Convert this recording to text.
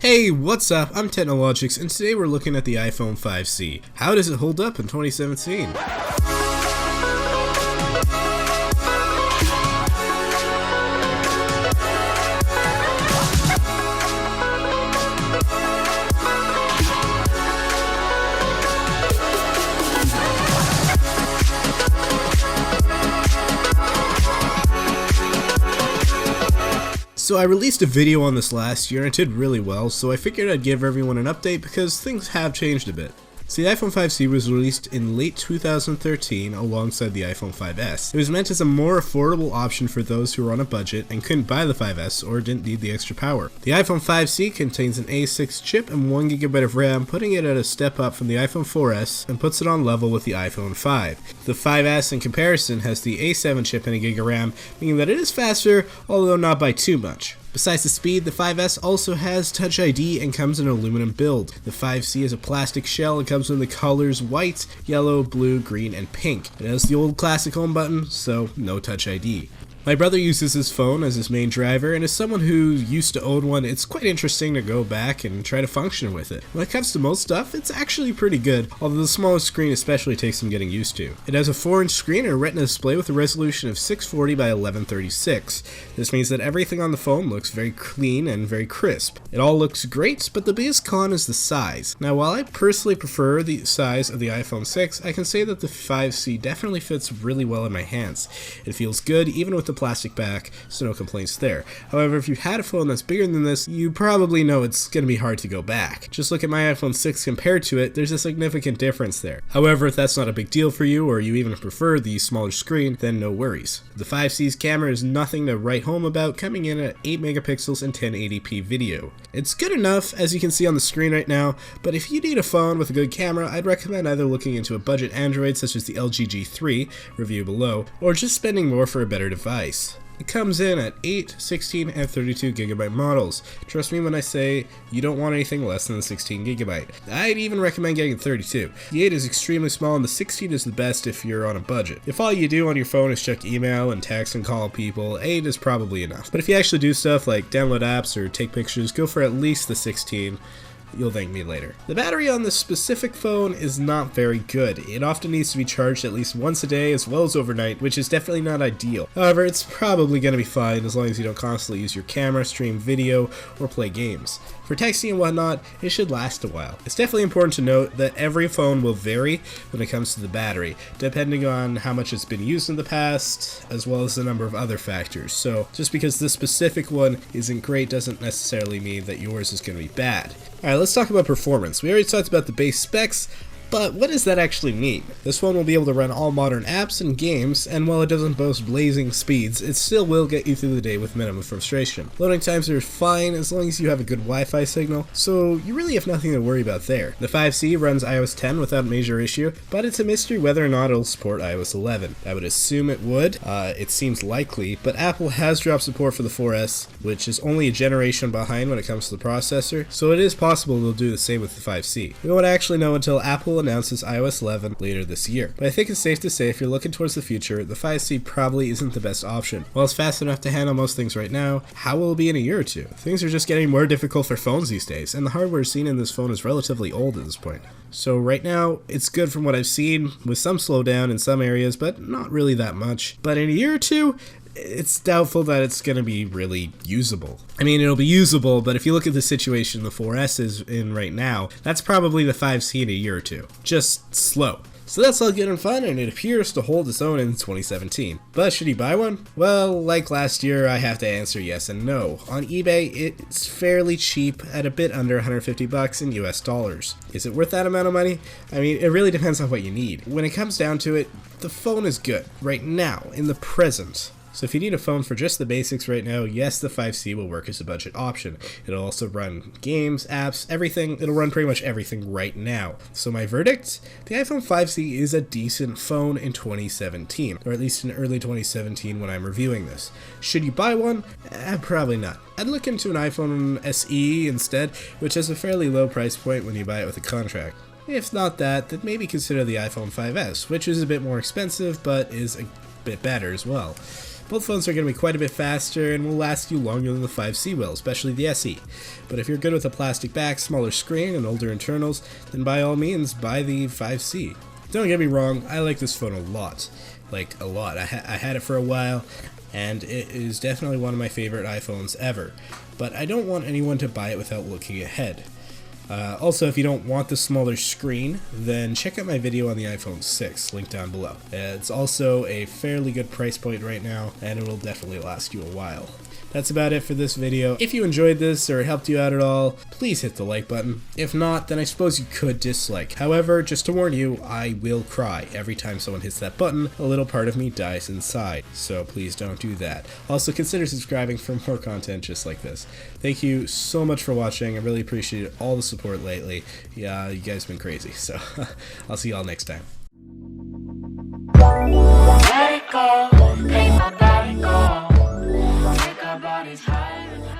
Hey, what's up? I'm Technologics, and today we're looking at the iPhone 5C. How does it hold up in 2017? So I released a video on this last year and it did really well, so I figured I'd give everyone an update because things have changed a bit. So the iPhone 5C was released in late 2013 alongside the iPhone 5S. It was meant as a more affordable option for those who were on a budget and couldn't buy the 5S or didn't need the extra power. The iPhone 5C contains an A6 chip and 1GB of RAM, putting it at a step up from the iPhone 4S and puts it on level with the iPhone 5. The 5S in comparison has the A7 chip and a gig of RAM, meaning that it is faster, although not by too much. Besides the speed, the 5S also has Touch ID and comes in an aluminum build. The 5C is a plastic shell and comes in the colors white, yellow, blue, green, and pink. It has the old classic home button, so no Touch ID. My brother uses his phone as his main driver, and as someone who used to own one, it's quite interesting to go back and try to function with it. When it comes to most stuff, it's actually pretty good, although the smallest screen especially takes some getting used to. It has a 4-inch screen and a Retina display with a resolution of 640 by 1136. This means that everything on the phone looks very clean and very crisp. It all looks great, but the biggest con is the size. Now, while I personally prefer the size of the iPhone 6, I can say that the 5C definitely fits really well in my hands. It feels good, even with the plastic back, so no complaints there. However, if you had a phone that's bigger than this, you probably know it's going to be hard to go back. Just look at my iPhone 6 compared to it, there's a significant difference there. However, if that's not a big deal for you, or you even prefer the smaller screen, then no worries. The 5C's camera is nothing to write home about, coming in at 8 megapixels and 1080p video. It's good enough, as you can see on the screen right now, but if you need a phone with a good camera, I'd recommend either looking into a budget Android such as the LG G3, review below, or just spending more for a better device. It comes in at 8, 16, and 32GB models. Trust me when I say you don't want anything less than the 16GB. I'd even recommend getting 32. The 8 is extremely small and the 16 is the best if you're on a budget. If all you do on your phone is check email and text and call people, 8 is probably enough. But if you actually do stuff like download apps or take pictures, go for at least the 16. You'll thank me later. The battery on this specific phone is not very good. It often needs to be charged at least once a day as well as overnight, which is definitely not ideal. However, it's probably going to be fine as long as you don't constantly use your camera, stream video, or play games. For texting and whatnot, it should last a while. It's definitely important to note that every phone will vary when it comes to the battery, depending on how much it's been used in the past, as well as a number of other factors. So just because this specific one isn't great doesn't necessarily mean that yours is going to be bad. Alright, let's talk about performance. We already talked about the base specs, but what does that actually mean? This phone will be able to run all modern apps and games, and while it doesn't boast blazing speeds, it still will get you through the day with minimum frustration. Loading times are fine as long as you have a good Wi-Fi signal, so you really have nothing to worry about there. The 5C runs iOS 10 without a major issue, but it's a mystery whether or not it'll support iOS 11. I would assume it would. It seems likely, but Apple has dropped support for the 4S, which is only a generation behind when it comes to the processor, so it is possible they'll do the same with the 5C. We won't actually know until Apple announces iOS 11 later this year, but I think it's safe to say if you're looking towards the future, the 5C probably isn't the best option. While it's fast enough to handle most things right now, how will it be in a year or two? Things are just getting more difficult for phones these days, and the hardware seen in this phone is relatively old at this point. So right now, it's good from what I've seen, with some slowdown in some areas, but not really that much. But in a year or two, it's doubtful that it's going to be really usable. I mean, it'll be usable, but if you look at the situation the 4S is in right now, that's probably the 5C in a year or two. Just slow. So that's all good and fun, and it appears to hold its own in 2017. But should you buy one? Well, like last year, I have to answer yes and no. On eBay, it's fairly cheap at a bit under $150 in US dollars. Is it worth that amount of money? I mean, it really depends on what you need. When it comes down to it, the phone is good right now, in the present. So if you need a phone for just the basics right now, yes, the 5C will work as a budget option. It'll also run games, apps, everything. It'll run pretty much everything right now. So my verdict? The iPhone 5C is a decent phone in 2017, or at least in early 2017 when I'm reviewing this. Should you buy one? Probably not. I'd look into an iPhone SE instead, which has a fairly low price point when you buy it with a contract. If not that, then maybe consider the iPhone 5S, which is a bit more expensive, but is a bit better as well. Both phones are going to be quite a bit faster and will last you longer than the 5C will, especially the SE. But if you're good with a plastic back, smaller screen, and older internals, then by all means buy the 5C. Don't get me wrong, I like this phone a lot. Like, a lot. I had it for a while, and it is definitely one of my favorite iPhones ever. But I don't want anyone to buy it without looking ahead. Also, if you don't want the smaller screen, then check out my video on the iPhone 6, linked down below. It's also a fairly good price point right now, and it will definitely last you a while. That's about it for this video. If you enjoyed this or it helped you out at all, please hit the like button. If not, then I suppose you could dislike. However, just to warn you, I will cry every time someone hits that button. A little part of me dies inside, so please don't do that. Also, consider subscribing for more content just like this. Thank you so much for watching. I really appreciate all the support lately. Yeah, you guys have been crazy, so I'll see y'all next time. Let it go, make my body go. Take our bodies higher and higher.